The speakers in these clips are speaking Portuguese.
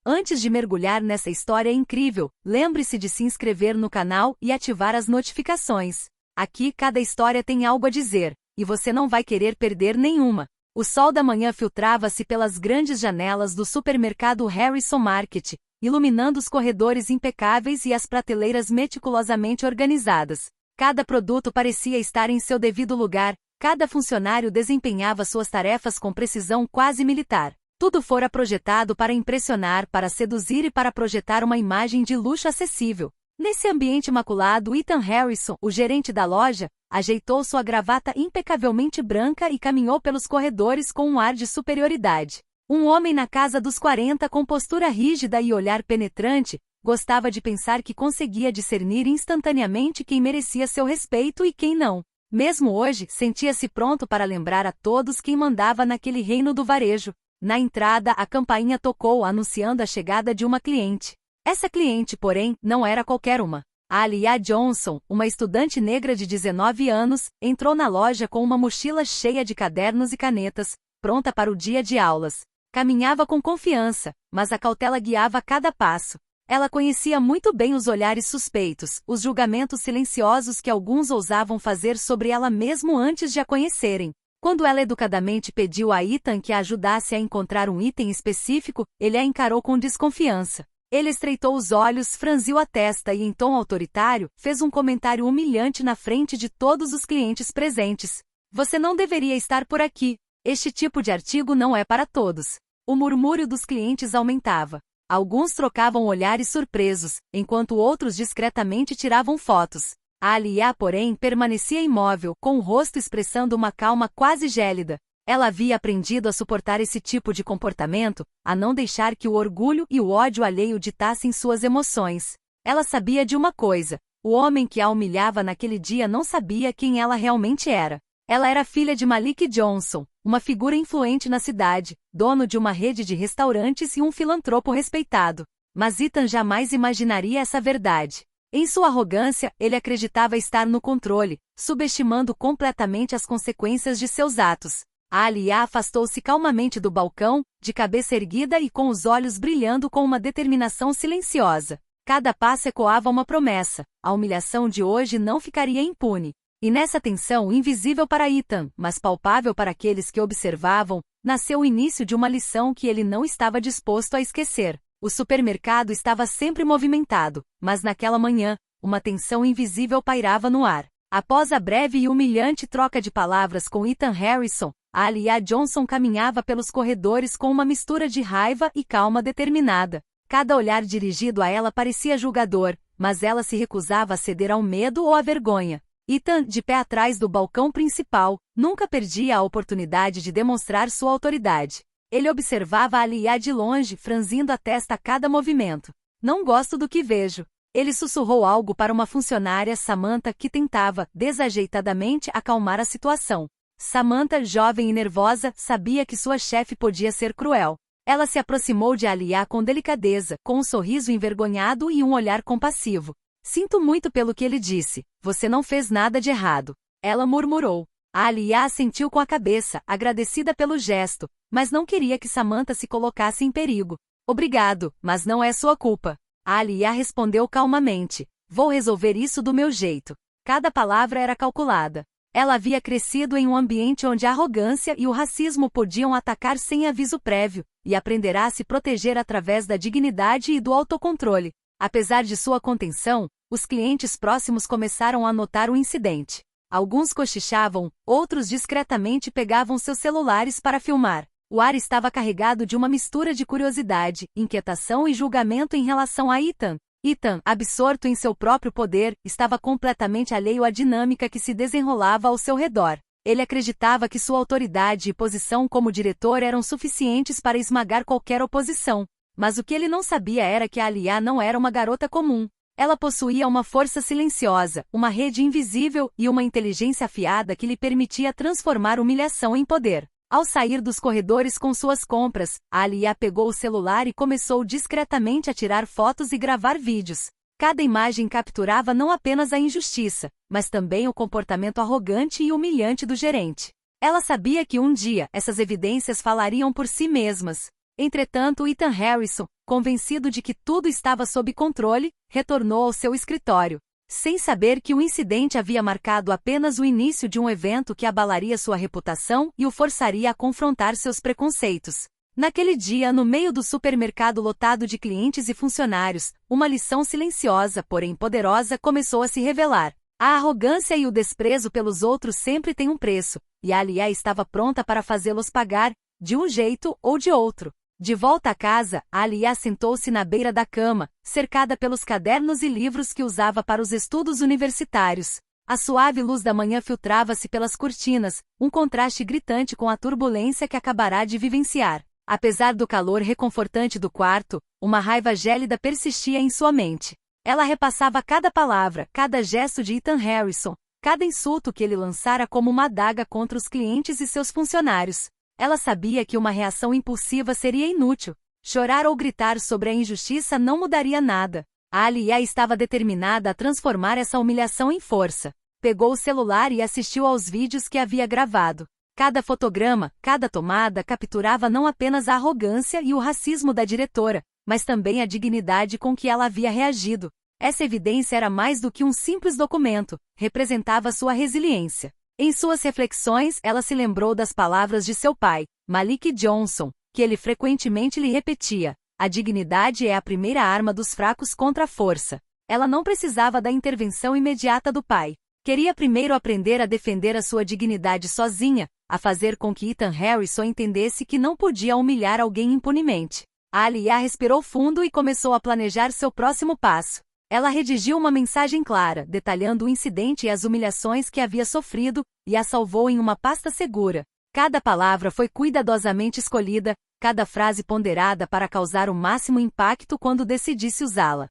Antes de mergulhar nessa história incrível, lembre-se de se inscrever no canal e ativar as notificações. Aqui cada história tem algo a dizer, e você não vai querer perder nenhuma. O sol da manhã filtrava-se pelas grandes janelas do supermercado Harrison Market, iluminando os corredores impecáveis e as prateleiras meticulosamente organizadas. Cada produto parecia estar em seu devido lugar, cada funcionário desempenhava suas tarefas com precisão quase militar. Tudo fora projetado para impressionar, para seduzir e para projetar uma imagem de luxo acessível. Nesse ambiente imaculado, Ethan Harrison, o gerente da loja, ajeitou sua gravata impecavelmente branca e caminhou pelos corredores com um ar de superioridade. Um homem na casa dos 40 com postura rígida e olhar penetrante, gostava de pensar que conseguia discernir instantaneamente quem merecia seu respeito e quem não. Mesmo hoje, sentia-se pronto para lembrar a todos quem mandava naquele reino do varejo. Na entrada, a campainha tocou anunciando a chegada de uma cliente. Essa cliente, porém, não era qualquer uma. Alia Johnson, uma estudante negra de 19 anos, entrou na loja com uma mochila cheia de cadernos e canetas, pronta para o dia de aulas. Caminhava com confiança, mas a cautela guiava cada passo. Ela conhecia muito bem os olhares suspeitos, os julgamentos silenciosos que alguns ousavam fazer sobre ela mesmo antes de a conhecerem. Quando ela educadamente pediu a Ethan que a ajudasse a encontrar um item específico, ele a encarou com desconfiança. Ele estreitou os olhos, franziu a testa e, em tom autoritário, fez um comentário humilhante na frente de todos os clientes presentes. Você não deveria estar por aqui. Este tipo de artigo não é para todos. O murmúrio dos clientes aumentava. Alguns trocavam olhares surpresos, enquanto outros discretamente tiravam fotos. A Alia, porém, permanecia imóvel, com o rosto expressando uma calma quase gélida. Ela havia aprendido a suportar esse tipo de comportamento, a não deixar que o orgulho e o ódio alheio ditassem suas emoções. Ela sabia de uma coisa: o homem que a humilhava naquele dia não sabia quem ela realmente era. Ela era filha de Malik Johnson, uma figura influente na cidade, dono de uma rede de restaurantes e um filantropo respeitado. Mas Ethan jamais imaginaria essa verdade. Em sua arrogância, ele acreditava estar no controle, subestimando completamente as consequências de seus atos. A Alia afastou-se calmamente do balcão, de cabeça erguida e com os olhos brilhando com uma determinação silenciosa. Cada passo ecoava uma promessa: a humilhação de hoje não ficaria impune. E nessa tensão, invisível para Ethan, mas palpável para aqueles que observavam, nasceu o início de uma lição que ele não estava disposto a esquecer. O supermercado estava sempre movimentado, mas naquela manhã, uma tensão invisível pairava no ar. Após a breve e humilhante troca de palavras com Ethan Harrison, a Alia Johnson caminhava pelos corredores com uma mistura de raiva e calma determinada. Cada olhar dirigido a ela parecia julgador, mas ela se recusava a ceder ao medo ou à vergonha. Ethan, de pé atrás do balcão principal, nunca perdia a oportunidade de demonstrar sua autoridade. Ele observava a Alia de longe, franzindo a testa a cada movimento. Não gosto do que vejo. Ele sussurrou algo para uma funcionária, Samantha, que tentava, desajeitadamente, acalmar a situação. Samantha, jovem e nervosa, sabia que sua chefe podia ser cruel. Ela se aproximou de Alia com delicadeza, com um sorriso envergonhado e um olhar compassivo. Sinto muito pelo que ele disse. Você não fez nada de errado. Ela murmurou. A Alia assentiu com a cabeça, agradecida pelo gesto, mas não queria que Samantha se colocasse em perigo. Obrigado, mas não é sua culpa. A Alia respondeu calmamente. Vou resolver isso do meu jeito. Cada palavra era calculada. Ela havia crescido em um ambiente onde a arrogância e o racismo podiam atacar sem aviso prévio, e aprenderá a se proteger através da dignidade e do autocontrole. Apesar de sua contenção, os clientes próximos começaram a notar o incidente. Alguns cochichavam, outros discretamente pegavam seus celulares para filmar. O ar estava carregado de uma mistura de curiosidade, inquietação e julgamento em relação a Ethan. Ethan, absorto em seu próprio poder, estava completamente alheio à dinâmica que se desenrolava ao seu redor. Ele acreditava que sua autoridade e posição como diretor eram suficientes para esmagar qualquer oposição. Mas o que ele não sabia era que a Alia não era uma garota comum. Ela possuía uma força silenciosa, uma rede invisível e uma inteligência afiada que lhe permitia transformar humilhação em poder. Ao sair dos corredores com suas compras, a Alia pegou o celular e começou discretamente a tirar fotos e gravar vídeos. Cada imagem capturava não apenas a injustiça, mas também o comportamento arrogante e humilhante do gerente. Ela sabia que um dia essas evidências falariam por si mesmas. Entretanto, Ethan Harrison, convencido de que tudo estava sob controle, retornou ao seu escritório, sem saber que o incidente havia marcado apenas o início de um evento que abalaria sua reputação e o forçaria a confrontar seus preconceitos. Naquele dia, no meio do supermercado lotado de clientes e funcionários, uma lição silenciosa, porém poderosa, começou a se revelar. A arrogância e o desprezo pelos outros sempre têm um preço, e a Alia estava pronta para fazê-los pagar, de um jeito ou de outro. De volta a casa, a Alia sentou-se na beira da cama, cercada pelos cadernos e livros que usava para os estudos universitários. A suave luz da manhã filtrava-se pelas cortinas, um contraste gritante com a turbulência que acabará de vivenciar. Apesar do calor reconfortante do quarto, uma raiva gélida persistia em sua mente. Ela repassava cada palavra, cada gesto de Ethan Harrison, cada insulto que ele lançara como uma adaga contra os clientes e seus funcionários. Ela sabia que uma reação impulsiva seria inútil. Chorar ou gritar sobre a injustiça não mudaria nada. A Alia estava determinada a transformar essa humilhação em força. Pegou o celular e assistiu aos vídeos que havia gravado. Cada fotograma, cada tomada capturava não apenas a arrogância e o racismo da diretora, mas também a dignidade com que ela havia reagido. Essa evidência era mais do que um simples documento, representava sua resiliência. Em suas reflexões, ela se lembrou das palavras de seu pai, Malik Johnson, que ele frequentemente lhe repetia: a dignidade é a primeira arma dos fracos contra a força. Ela não precisava da intervenção imediata do pai. Queria primeiro aprender a defender a sua dignidade sozinha, a fazer com que Ethan Harrison entendesse que não podia humilhar alguém impunemente. A Alia respirou fundo e começou a planejar seu próximo passo. Ela redigiu uma mensagem clara, detalhando o incidente e as humilhações que havia sofrido, e a salvou em uma pasta segura. Cada palavra foi cuidadosamente escolhida, cada frase ponderada para causar o máximo impacto quando decidisse usá-la.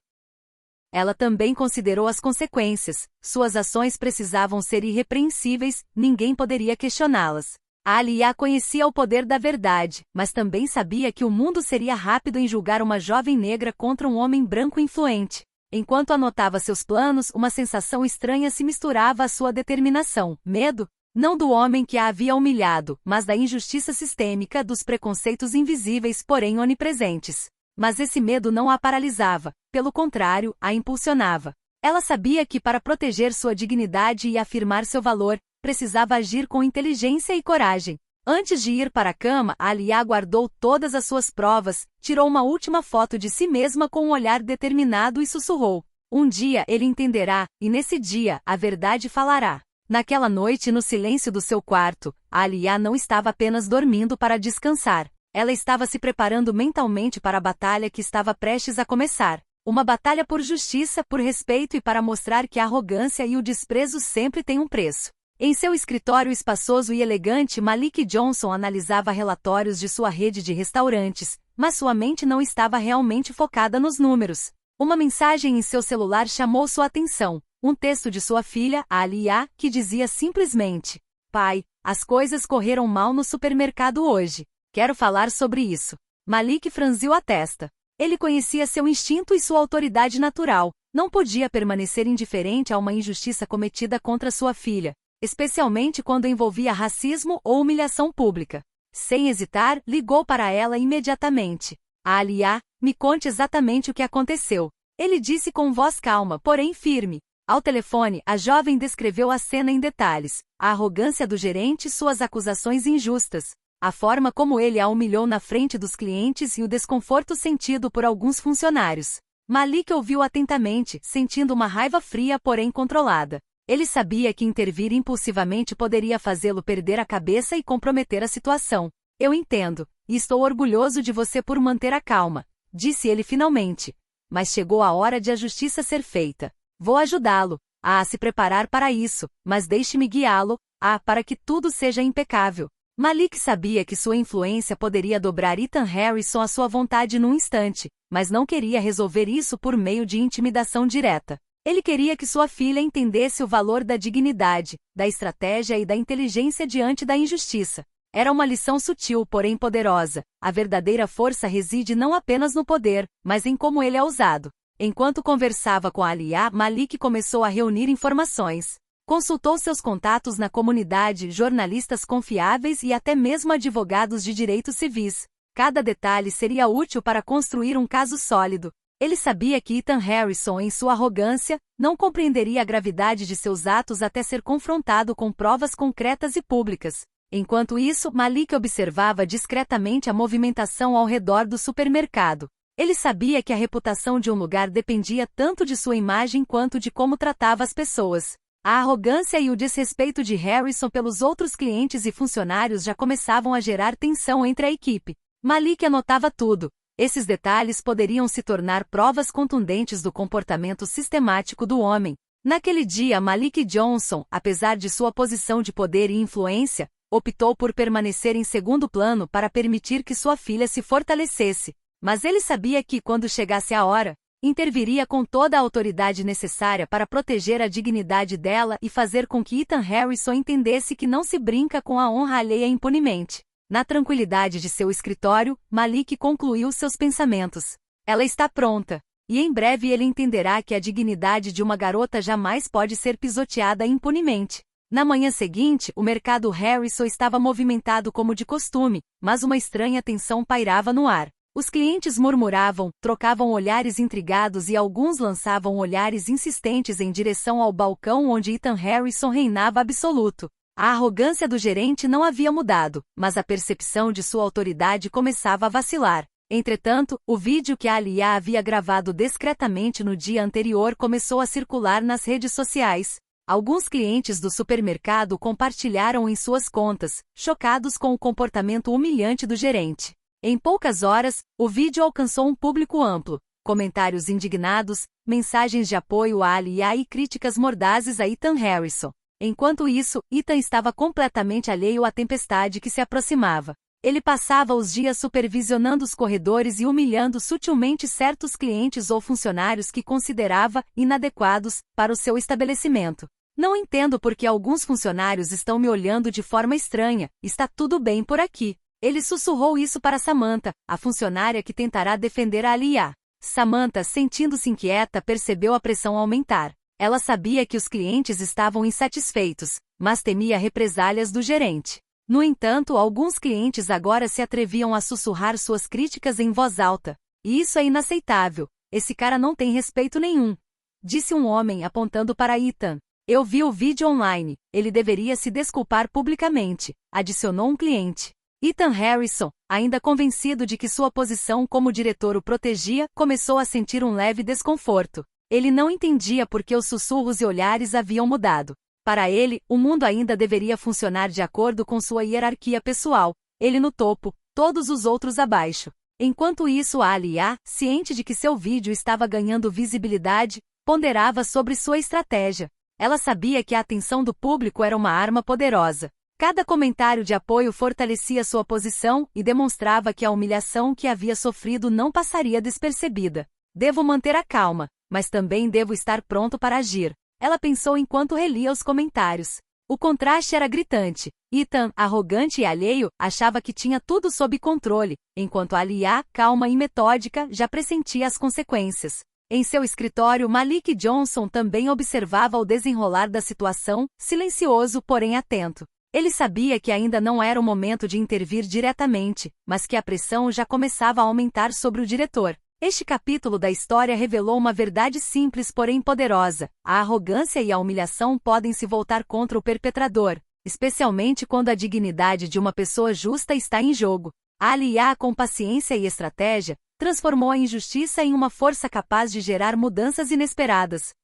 Ela também considerou as consequências. Suas ações precisavam ser irrepreensíveis, ninguém poderia questioná-las. A Alia conhecia o poder da verdade, mas também sabia que o mundo seria rápido em julgar uma jovem negra contra um homem branco influente. Enquanto anotava seus planos, uma sensação estranha se misturava à sua determinação: medo, não do homem que a havia humilhado, mas da injustiça sistêmica, dos preconceitos invisíveis, porém onipresentes. Mas esse medo não a paralisava, pelo contrário, a impulsionava. Ela sabia que para proteger sua dignidade e afirmar seu valor, precisava agir com inteligência e coragem. Antes de ir para a cama, a Alia guardou todas as suas provas, tirou uma última foto de si mesma com um olhar determinado e sussurrou: um dia ele entenderá, e nesse dia, a verdade falará. Naquela noite, no silêncio do seu quarto, a Alia não estava apenas dormindo para descansar. Ela estava se preparando mentalmente para a batalha que estava prestes a começar. Uma batalha por justiça, por respeito e para mostrar que a arrogância e o desprezo sempre têm um preço. Em seu escritório espaçoso e elegante, Malik Johnson analisava relatórios de sua rede de restaurantes, mas sua mente não estava realmente focada nos números. Uma mensagem em seu celular chamou sua atenção. Um texto de sua filha, a Alia, que dizia simplesmente: pai, as coisas correram mal no supermercado hoje. Quero falar sobre isso. Malik franziu a testa. Ele conhecia seu instinto e sua autoridade natural. Não podia permanecer indiferente a uma injustiça cometida contra sua filha, especialmente quando envolvia racismo ou humilhação pública. Sem hesitar, ligou para ela imediatamente. A Alia, me conte exatamente o que aconteceu. Ele disse com voz calma, porém firme. Ao telefone, a jovem descreveu a cena em detalhes: a arrogância do gerente e suas acusações injustas, a forma como ele a humilhou na frente dos clientes e o desconforto sentido por alguns funcionários. Malik ouviu atentamente, sentindo uma raiva fria, porém controlada. Ele sabia que intervir impulsivamente poderia fazê-lo perder a cabeça e comprometer a situação. Eu entendo, e estou orgulhoso de você por manter a calma, disse ele finalmente. Mas chegou a hora de a justiça ser feita. Vou ajudá-lo a se preparar para isso, mas deixe-me guiá-lo para que tudo seja impecável. Malik sabia que sua influência poderia dobrar Ethan Harrison à sua vontade num instante, mas não queria resolver isso por meio de intimidação direta. Ele queria que sua filha entendesse o valor da dignidade, da estratégia e da inteligência diante da injustiça. Era uma lição sutil, porém poderosa. A verdadeira força reside não apenas no poder, mas em como ele é usado. Enquanto conversava com a Alia, Malik começou a reunir informações. Consultou seus contatos na comunidade, jornalistas confiáveis e até mesmo advogados de direitos civis. Cada detalhe seria útil para construir um caso sólido. Ele sabia que Ethan Harrison, em sua arrogância, não compreenderia a gravidade de seus atos até ser confrontado com provas concretas e públicas. Enquanto isso, Malik observava discretamente a movimentação ao redor do supermercado. Ele sabia que a reputação de um lugar dependia tanto de sua imagem quanto de como tratava as pessoas. A arrogância e o desrespeito de Harrison pelos outros clientes e funcionários já começavam a gerar tensão entre a equipe. Malik anotava tudo. Esses detalhes poderiam se tornar provas contundentes do comportamento sistemático do homem. Naquele dia, Malik Johnson, apesar de sua posição de poder e influência, optou por permanecer em segundo plano para permitir que sua filha se fortalecesse. Mas ele sabia que, quando chegasse a hora, interviria com toda a autoridade necessária para proteger a dignidade dela e fazer com que Ethan Harrison entendesse que não se brinca com a honra alheia impunemente. Na tranquilidade de seu escritório, Malik concluiu seus pensamentos. Ela está pronta. E em breve ele entenderá que a dignidade de uma garota jamais pode ser pisoteada impunemente. Na manhã seguinte, o mercado Harrison estava movimentado como de costume, mas uma estranha tensão pairava no ar. Os clientes murmuravam, trocavam olhares intrigados e alguns lançavam olhares insistentes em direção ao balcão onde Ethan Harrison reinava absoluto. A arrogância do gerente não havia mudado, mas a percepção de sua autoridade começava a vacilar. Entretanto, o vídeo que Alia havia gravado discretamente no dia anterior começou a circular nas redes sociais. Alguns clientes do supermercado compartilharam em suas contas, chocados com o comportamento humilhante do gerente. Em poucas horas, o vídeo alcançou um público amplo. Comentários indignados, mensagens de apoio a Alia e críticas mordazes a Ethan Harrison. Enquanto isso, Ethan estava completamente alheio à tempestade que se aproximava. Ele passava os dias supervisionando os corredores e humilhando sutilmente certos clientes ou funcionários que considerava inadequados para o seu estabelecimento. Não entendo por que alguns funcionários estão me olhando de forma estranha. Está tudo bem por aqui. Ele sussurrou isso para Samantha, a funcionária que tentará defender a Alia. Samantha, sentindo-se inquieta, percebeu a pressão aumentar. Ela sabia que os clientes estavam insatisfeitos, mas temia represálias do gerente. No entanto, alguns clientes agora se atreviam a sussurrar suas críticas em voz alta. E isso é inaceitável. Esse cara não tem respeito nenhum. Disse um homem apontando para Ethan. Eu vi o vídeo online. Ele deveria se desculpar publicamente, adicionou um cliente. Ethan Harrison, ainda convencido de que sua posição como diretor o protegia, começou a sentir um leve desconforto. Ele não entendia por que os sussurros e olhares haviam mudado. Para ele, o mundo ainda deveria funcionar de acordo com sua hierarquia pessoal. Ele no topo, todos os outros abaixo. Enquanto isso, a Alia, ciente de que seu vídeo estava ganhando visibilidade, ponderava sobre sua estratégia. Ela sabia que a atenção do público era uma arma poderosa. Cada comentário de apoio fortalecia sua posição e demonstrava que a humilhação que havia sofrido não passaria despercebida. Devo manter a calma, mas também devo estar pronto para agir. Ela pensou enquanto relia os comentários. O contraste era gritante. Ethan, arrogante e alheio, achava que tinha tudo sob controle, enquanto Alia, calma e metódica, já pressentia as consequências. Em seu escritório, Malik Johnson também observava o desenrolar da situação, silencioso, porém atento. Ele sabia que ainda não era o momento de intervir diretamente, mas que a pressão já começava a aumentar sobre o diretor. Este capítulo da história revelou uma verdade simples porém poderosa. A arrogância e a humilhação podem se voltar contra o perpetrador, especialmente quando a dignidade de uma pessoa justa está em jogo. Alia, com paciência e estratégia, transformou a injustiça em uma força capaz de gerar mudanças inesperadas.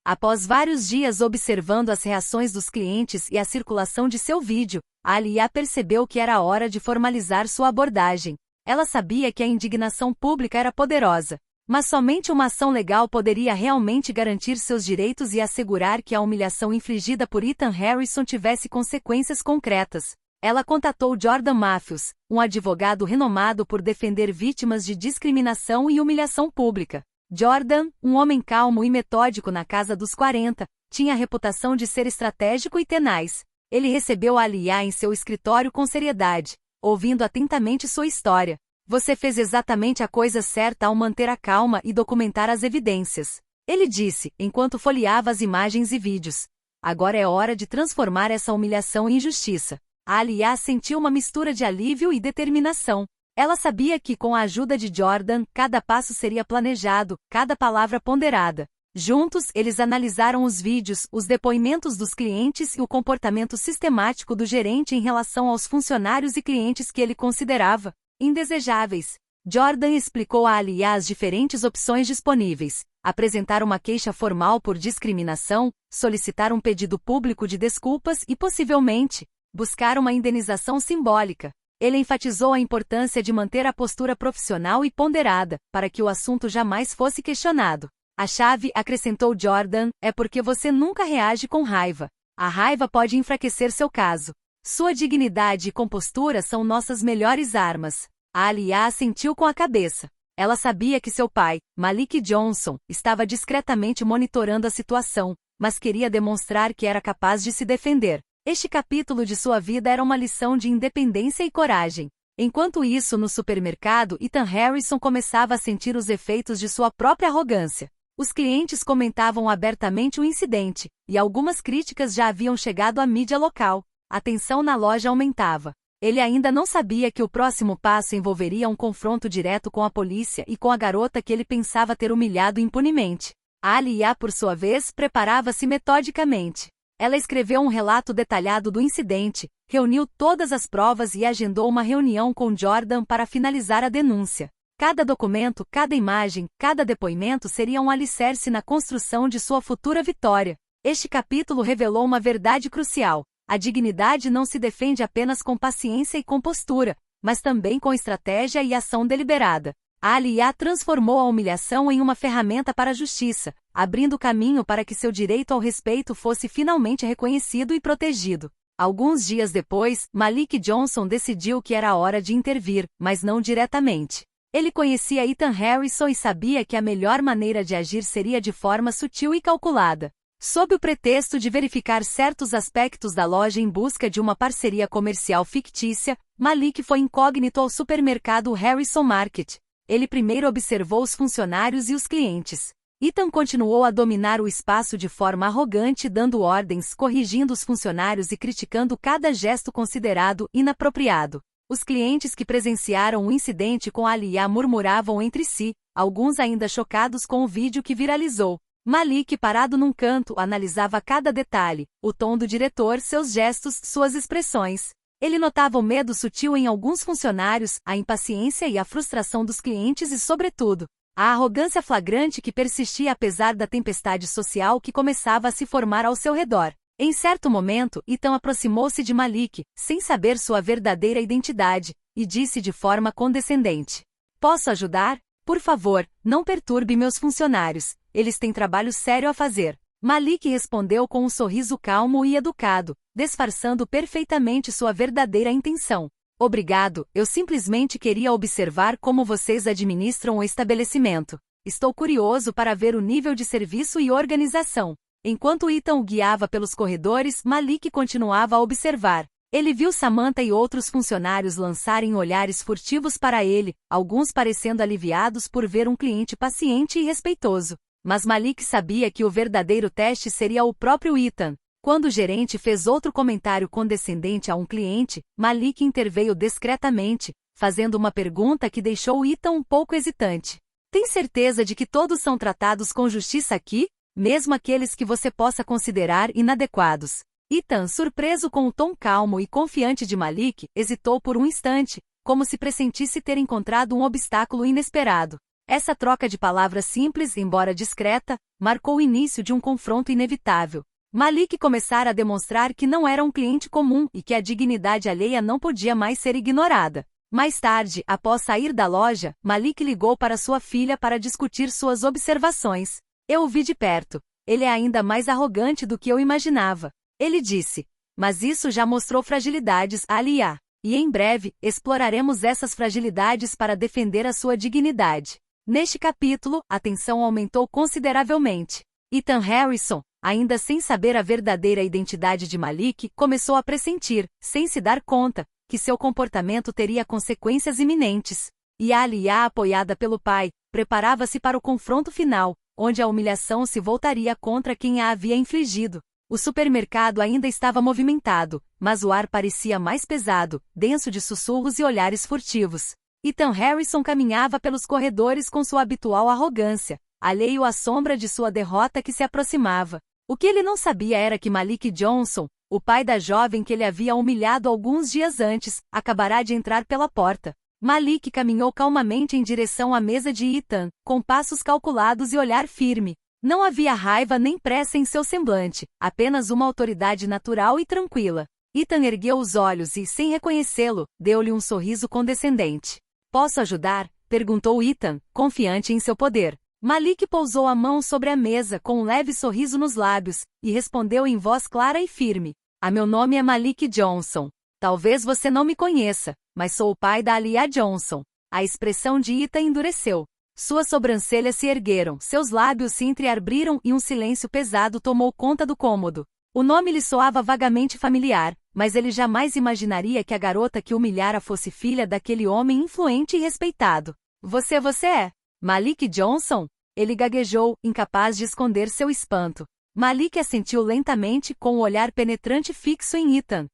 Após vários dias observando as reações dos clientes e a circulação de seu vídeo, Alia percebeu que era hora de formalizar sua abordagem. Ela sabia que a indignação pública era poderosa, mas somente uma ação legal poderia realmente garantir seus direitos e assegurar que a humilhação infligida por Ethan Harrison tivesse consequências concretas. Ela contatou Jordan Matthews, um advogado renomado por defender vítimas de discriminação e humilhação pública. Jordan, um homem calmo e metódico na casa dos 40, tinha a reputação de ser estratégico e tenaz. Ele recebeu Alia em seu escritório com seriedade, ouvindo atentamente sua história. Você fez exatamente a coisa certa ao manter a calma e documentar as evidências. Ele disse, enquanto folheava as imagens e vídeos. Agora é hora de transformar essa humilhação em justiça. Alia sentiu uma mistura de alívio e determinação. Ela sabia que, com a ajuda de Jordan, cada passo seria planejado, cada palavra ponderada. Juntos, eles analisaram os vídeos, os depoimentos dos clientes e o comportamento sistemático do gerente em relação aos funcionários e clientes que ele considerava indesejáveis. Jordan explicou a Aliyah as diferentes opções disponíveis: apresentar uma queixa formal por discriminação, solicitar um pedido público de desculpas e, possivelmente, buscar uma indenização simbólica. Ele enfatizou a importância de manter a postura profissional e ponderada, para que o assunto jamais fosse questionado. A chave, acrescentou Jordan, é porque você nunca reage com raiva. A raiva pode enfraquecer seu caso. Sua dignidade e compostura são nossas melhores armas. A Aliyah assentiu com a cabeça. Ela sabia que seu pai, Malik Johnson, estava discretamente monitorando a situação, mas queria demonstrar que era capaz de se defender. Este capítulo de sua vida era uma lição de independência e coragem. Enquanto isso, no supermercado, Ethan Harrison começava a sentir os efeitos de sua própria arrogância. Os clientes comentavam abertamente o incidente, e algumas críticas já haviam chegado à mídia local. A tensão na loja aumentava. Ele ainda não sabia que o próximo passo envolveria um confronto direto com a polícia e com a garota que ele pensava ter humilhado impunemente. A Aliyah, por sua vez, preparava-se metodicamente. Ela escreveu um relato detalhado do incidente, reuniu todas as provas e agendou uma reunião com Jordan para finalizar a denúncia. Cada documento, cada imagem, cada depoimento seria um alicerce na construção de sua futura vitória. Este capítulo revelou uma verdade crucial: a dignidade não se defende apenas com paciência e compostura, mas também com estratégia e ação deliberada. A Aliyah transformou a humilhação em uma ferramenta para a justiça, abrindo caminho para que seu direito ao respeito fosse finalmente reconhecido e protegido. Alguns dias depois, Malik Johnson decidiu que era a hora de intervir, mas não diretamente. Ele conhecia Ethan Harrison e sabia que a melhor maneira de agir seria de forma sutil e calculada. Sob o pretexto de verificar certos aspectos da loja em busca de uma parceria comercial fictícia, Malik foi incógnito ao supermercado Harrison Market. Ele primeiro observou os funcionários e os clientes. Ethan continuou a dominar o espaço de forma arrogante, dando ordens, corrigindo os funcionários e criticando cada gesto considerado inapropriado. Os clientes que presenciaram o incidente com Aliyah murmuravam entre si, alguns ainda chocados com o vídeo que viralizou. Malik, parado num canto, analisava cada detalhe, o tom do diretor, seus gestos, suas expressões. Ele notava o medo sutil em alguns funcionários, a impaciência e a frustração dos clientes e, sobretudo, a arrogância flagrante que persistia apesar da tempestade social que começava a se formar ao seu redor. Em certo momento, Ethan aproximou-se de Malik, sem saber sua verdadeira identidade, e disse de forma condescendente: "Posso ajudar? Por favor, não perturbe meus funcionários, eles têm trabalho sério a fazer." Malik respondeu com um sorriso calmo e educado, disfarçando perfeitamente sua verdadeira intenção. "Obrigado, eu simplesmente queria observar como vocês administram o estabelecimento. Estou curioso para ver o nível de serviço e organização." Enquanto Ethan o guiava pelos corredores, Malik continuava a observar. Ele viu Samantha e outros funcionários lançarem olhares furtivos para ele, alguns parecendo aliviados por ver um cliente paciente e respeitoso. Mas Malik sabia que o verdadeiro teste seria o próprio Ethan. Quando o gerente fez outro comentário condescendente a um cliente, Malik interveio discretamente, fazendo uma pergunta que deixou Ethan um pouco hesitante. "Tem certeza de que todos são tratados com justiça aqui? Mesmo aqueles que você possa considerar inadequados?" Ethan, surpreso com o tom calmo e confiante de Malik, hesitou por um instante, como se pressentisse ter encontrado um obstáculo inesperado. Essa troca de palavras simples, embora discreta, marcou o início de um confronto inevitável. Malik começara a demonstrar que não era um cliente comum e que a dignidade alheia não podia mais ser ignorada. Mais tarde, após sair da loja, Malik ligou para sua filha para discutir suas observações. "Eu o vi de perto. Ele é ainda mais arrogante do que eu imaginava." Ele disse. "Mas isso já mostrou fragilidades, Aliyah. E em breve, exploraremos essas fragilidades para defender a sua dignidade." Neste capítulo, a tensão aumentou consideravelmente. Ethan Harrison, ainda sem saber a verdadeira identidade de Malik, começou a pressentir, sem se dar conta, que seu comportamento teria consequências iminentes. E a Aliyah, apoiada pelo pai, preparava-se para o confronto final, onde a humilhação se voltaria contra quem a havia infligido. O supermercado ainda estava movimentado, mas o ar parecia mais pesado, denso de sussurros e olhares furtivos. Ethan Harrison caminhava pelos corredores com sua habitual arrogância, alheio à sombra de sua derrota que se aproximava. O que ele não sabia era que Malik Johnson, o pai da jovem que ele havia humilhado alguns dias antes, acabará de entrar pela porta. Malik caminhou calmamente em direção à mesa de Ethan, com passos calculados e olhar firme. Não havia raiva nem pressa em seu semblante, apenas uma autoridade natural e tranquila. Ethan ergueu os olhos e, sem reconhecê-lo, deu-lhe um sorriso condescendente. Posso ajudar? Perguntou Ethan, confiante em seu poder. Malik pousou a mão sobre a mesa com um leve sorriso nos lábios, e respondeu em voz clara e firme. Meu nome é Malik Johnson. Talvez você não me conheça, mas sou o pai da Aaliyah Johnson. A expressão de Ethan endureceu. Suas sobrancelhas se ergueram, seus lábios se entreabriram e um silêncio pesado tomou conta do cômodo. O nome lhe soava vagamente familiar, mas ele jamais imaginaria que a garota que humilhara fosse filha daquele homem influente e respeitado. Você é? Malik Johnson? Ele gaguejou, incapaz de esconder seu espanto. Malik assentiu lentamente com o olhar penetrante fixo em Ethan.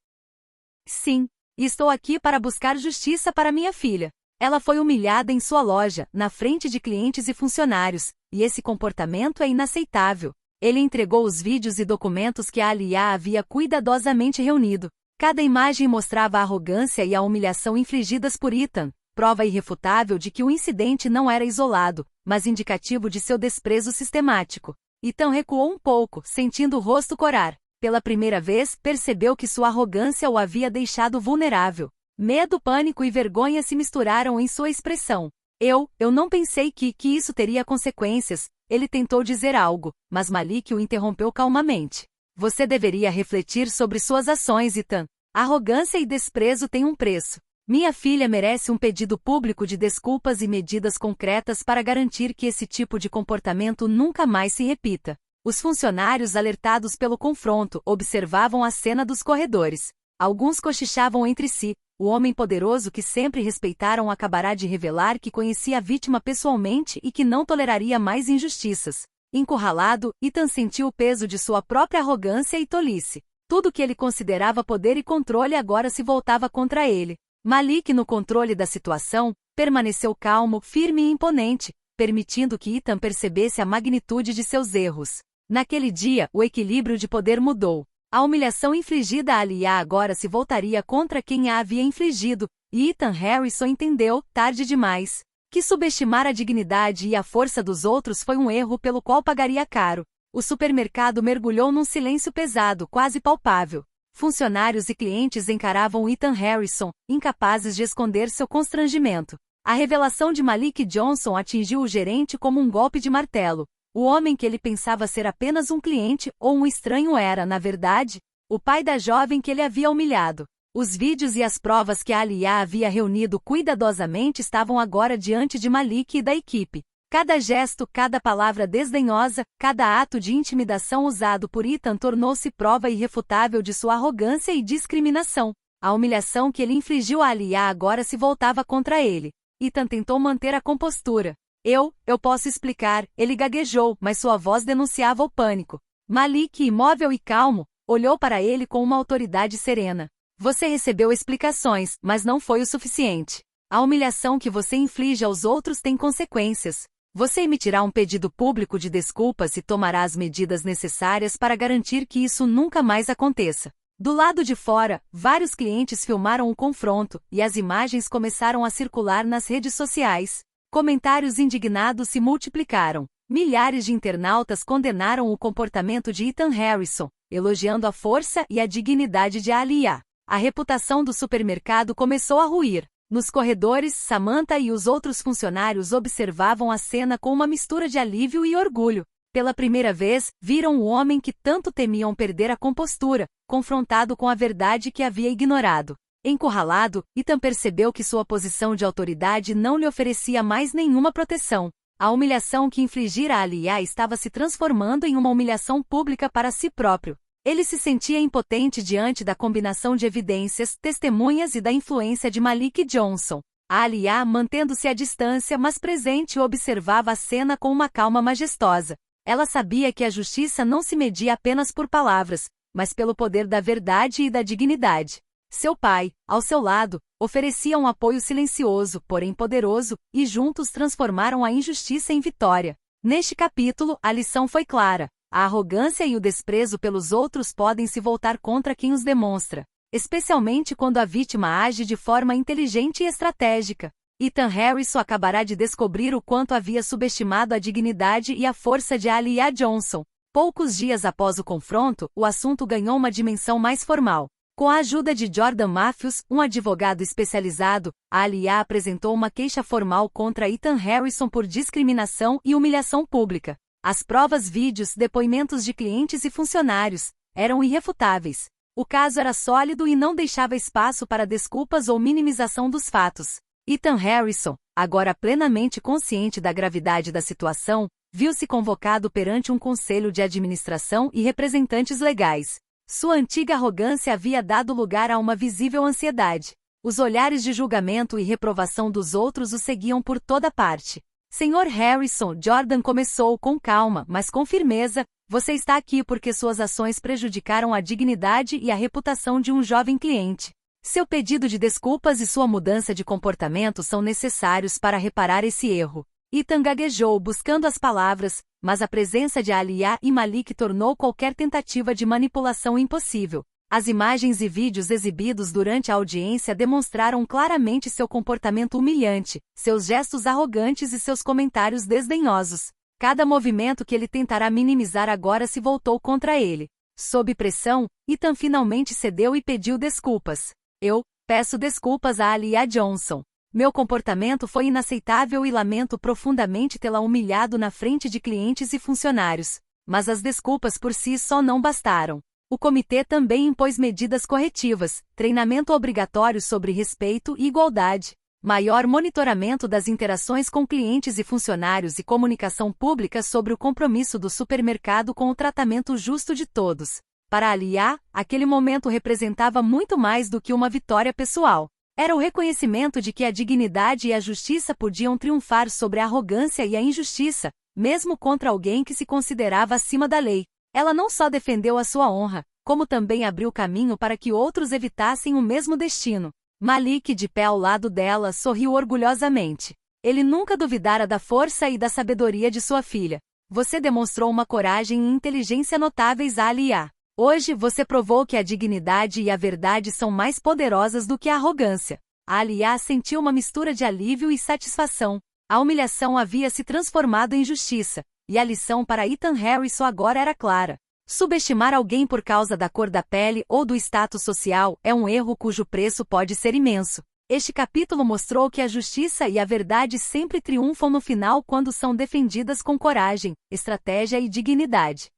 Sim, estou aqui para buscar justiça para minha filha. Ela foi humilhada em sua loja, na frente de clientes e funcionários, e esse comportamento é inaceitável. Ele entregou os vídeos e documentos que a Aaliyah havia cuidadosamente reunido. Cada imagem mostrava a arrogância e a humilhação infligidas por Ethan, prova irrefutável de que o incidente não era isolado, mas indicativo de seu desprezo sistemático. Ethan recuou um pouco, sentindo o rosto corar. Pela primeira vez, percebeu que sua arrogância o havia deixado vulnerável. Medo, pânico e vergonha se misturaram em sua expressão. Eu não pensei que isso teria consequências. Ele tentou dizer algo, mas Malik o interrompeu calmamente. Você deveria refletir sobre suas ações, Ethan. Arrogância e desprezo têm um preço. Minha filha merece um pedido público de desculpas e medidas concretas para garantir que esse tipo de comportamento nunca mais se repita. Os funcionários, alertados pelo confronto, observavam a cena dos corredores. Alguns cochichavam entre si. O homem poderoso que sempre respeitaram acabará de revelar que conhecia a vítima pessoalmente e que não toleraria mais injustiças. Encurralado, Ethan sentiu o peso de sua própria arrogância e tolice. Tudo que ele considerava poder e controle agora se voltava contra ele. Malik, no controle da situação, permaneceu calmo, firme e imponente, permitindo que Ethan percebesse a magnitude de seus erros. Naquele dia, o equilíbrio de poder mudou. A humilhação infligida a Aaliyah agora se voltaria contra quem a havia infligido, e Ethan Harrison entendeu, tarde demais, que subestimar a dignidade e a força dos outros foi um erro pelo qual pagaria caro. O supermercado mergulhou num silêncio pesado, quase palpável. Funcionários e clientes encaravam Ethan Harrison, incapazes de esconder seu constrangimento. A revelação de Malik Johnson atingiu o gerente como um golpe de martelo. O homem que ele pensava ser apenas um cliente ou um estranho era, na verdade, o pai da jovem que ele havia humilhado. Os vídeos e as provas que a Aaliyah havia reunido cuidadosamente estavam agora diante de Malik e da equipe. Cada gesto, cada palavra desdenhosa, cada ato de intimidação usado por Ethan tornou-se prova irrefutável de sua arrogância e discriminação. A humilhação que ele infligiu a Aaliyah agora se voltava contra ele. Ethan tentou manter a compostura. Eu posso explicar, ele gaguejou, mas sua voz denunciava o pânico. Malik, imóvel e calmo, olhou para ele com uma autoridade serena. Você recebeu explicações, mas não foi o suficiente. A humilhação que você inflige aos outros tem consequências. Você emitirá um pedido público de desculpas e tomará as medidas necessárias para garantir que isso nunca mais aconteça. Do lado de fora, vários clientes filmaram o confronto, e as imagens começaram a circular nas redes sociais. Comentários indignados se multiplicaram. Milhares de internautas condenaram o comportamento de Ethan Harrison, elogiando a força e a dignidade de Aaliyah. A reputação do supermercado começou a ruir. Nos corredores, Samantha e os outros funcionários observavam a cena com uma mistura de alívio e orgulho. Pela primeira vez, viram o homem que tanto temiam perder a compostura, confrontado com a verdade que havia ignorado. Encurralado, Ethan percebeu que sua posição de autoridade não lhe oferecia mais nenhuma proteção. A humilhação que infligira a Aaliyah estava se transformando em uma humilhação pública para si próprio. Ele se sentia impotente diante da combinação de evidências, testemunhas e da influência de Malik Johnson. A Aaliyah, mantendo-se à distância, mas presente, observava a cena com uma calma majestosa. Ela sabia que a justiça não se media apenas por palavras, mas pelo poder da verdade e da dignidade. Seu pai, ao seu lado, oferecia um apoio silencioso, porém poderoso, e juntos transformaram a injustiça em vitória. Neste capítulo, a lição foi clara. A arrogância e o desprezo pelos outros podem se voltar contra quem os demonstra, especialmente quando a vítima age de forma inteligente e estratégica. Ethan Harrison acabará de descobrir o quanto havia subestimado a dignidade e a força de Aaliyah Johnson. Poucos dias após o confronto, o assunto ganhou uma dimensão mais formal. Com a ajuda de Jordan Matthews, um advogado especializado, Aaliyah apresentou uma queixa formal contra Ethan Harrison por discriminação e humilhação pública. As provas, vídeos, depoimentos de clientes e funcionários eram irrefutáveis. O caso era sólido e não deixava espaço para desculpas ou minimização dos fatos. Ethan Harrison, agora plenamente consciente da gravidade da situação, viu-se convocado perante um conselho de administração e representantes legais. Sua antiga arrogância havia dado lugar a uma visível ansiedade. Os olhares de julgamento e reprovação dos outros o seguiam por toda parte. Senhor Harrison, Jordan começou com calma, mas com firmeza. Você está aqui porque suas ações prejudicaram a dignidade e a reputação de um jovem cliente. Seu pedido de desculpas e sua mudança de comportamento são necessários para reparar esse erro. Ethan gaguejou buscando as palavras, mas a presença de Aaliyah e Malik tornou qualquer tentativa de manipulação impossível. As imagens e vídeos exibidos durante a audiência demonstraram claramente seu comportamento humilhante, seus gestos arrogantes e seus comentários desdenhosos. Cada movimento que ele tentará minimizar agora se voltou contra ele. Sob pressão, Ethan finalmente cedeu e pediu desculpas. Eu peço desculpas a Aaliyah Johnson. Meu comportamento foi inaceitável e lamento profundamente tê-la humilhado na frente de clientes e funcionários. Mas as desculpas por si só não bastaram. O comitê também impôs medidas corretivas, treinamento obrigatório sobre respeito e igualdade, maior monitoramento das interações com clientes e funcionários e comunicação pública sobre o compromisso do supermercado com o tratamento justo de todos. Para Aaliyah, aquele momento representava muito mais do que uma vitória pessoal. Era o reconhecimento de que a dignidade e a justiça podiam triunfar sobre a arrogância e a injustiça, mesmo contra alguém que se considerava acima da lei. Ela não só defendeu a sua honra, como também abriu caminho para que outros evitassem o mesmo destino. Malik, de pé ao lado dela, sorriu orgulhosamente. Ele nunca duvidara da força e da sabedoria de sua filha. Você demonstrou uma coragem e inteligência notáveis a Aaliyah. Hoje você provou que a dignidade e a verdade são mais poderosas do que a arrogância. A Aaliyah sentiu uma mistura de alívio e satisfação. A humilhação havia se transformado em justiça, e a lição para Ethan Harrison agora era clara. Subestimar alguém por causa da cor da pele ou do status social é um erro cujo preço pode ser imenso. Este capítulo mostrou que a justiça e a verdade sempre triunfam no final quando são defendidas com coragem, estratégia e dignidade.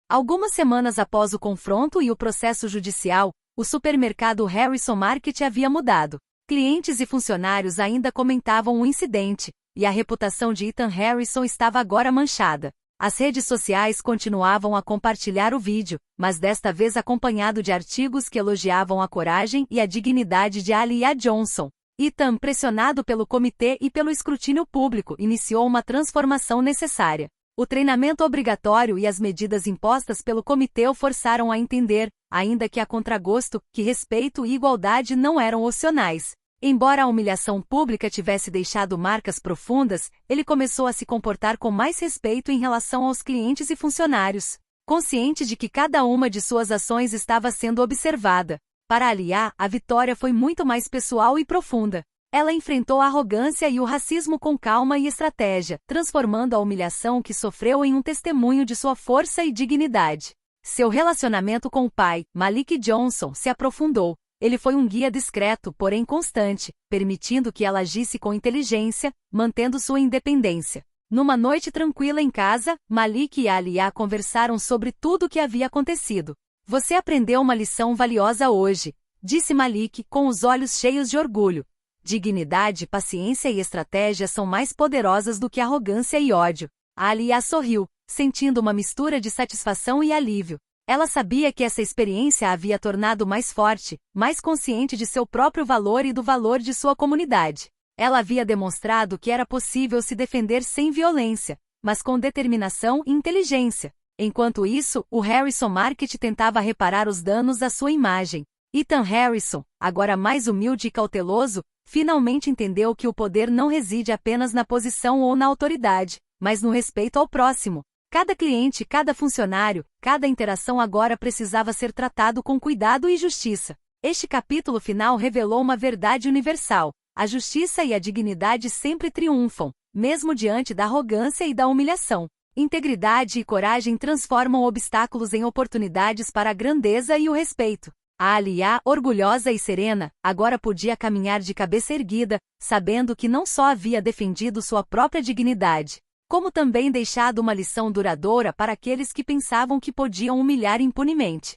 Algumas semanas após o confronto e o processo judicial, o supermercado Harrison Market havia mudado. Clientes e funcionários ainda comentavam o incidente, e a reputação de Ethan Harrison estava agora manchada. As redes sociais continuavam a compartilhar o vídeo, mas desta vez acompanhado de artigos que elogiavam a coragem e a dignidade de Aaliyah Johnson. Ethan, pressionado pelo comitê e pelo escrutínio público, iniciou uma transformação necessária. O treinamento obrigatório e as medidas impostas pelo comitê o forçaram a entender, ainda que a contragosto, que respeito e igualdade não eram opcionais. Embora a humilhação pública tivesse deixado marcas profundas, ele começou a se comportar com mais respeito em relação aos clientes e funcionários, consciente de que cada uma de suas ações estava sendo observada. Para Aaliyah, a vitória foi muito mais pessoal e profunda. Ela enfrentou a arrogância e o racismo com calma e estratégia, transformando a humilhação que sofreu em um testemunho de sua força e dignidade. Seu relacionamento com o pai, Malik Johnson, se aprofundou. Ele foi um guia discreto, porém constante, permitindo que ela agisse com inteligência, mantendo sua independência. Numa noite tranquila em casa, Malik e Aaliyah conversaram sobre tudo o que havia acontecido. Você aprendeu uma lição valiosa hoje, disse Malik, com os olhos cheios de orgulho. Dignidade, paciência e estratégia são mais poderosas do que arrogância e ódio. Aaliyah sorriu, sentindo uma mistura de satisfação e alívio. Ela sabia que essa experiência a havia tornado mais forte, mais consciente de seu próprio valor e do valor de sua comunidade. Ela havia demonstrado que era possível se defender sem violência, mas com determinação e inteligência. Enquanto isso, o Harrison Market tentava reparar os danos à sua imagem. Ethan Harrison, agora mais humilde e cauteloso, finalmente entendeu que o poder não reside apenas na posição ou na autoridade, mas no respeito ao próximo. Cada cliente, cada funcionário, cada interação agora precisava ser tratado com cuidado e justiça. Este capítulo final revelou uma verdade universal: a justiça e a dignidade sempre triunfam, mesmo diante da arrogância e da humilhação. Integridade e coragem transformam obstáculos em oportunidades para a grandeza e o respeito. A Aliyah, orgulhosa e serena, agora podia caminhar de cabeça erguida, sabendo que não só havia defendido sua própria dignidade, como também deixado uma lição duradoura para aqueles que pensavam que podiam humilhar impunemente.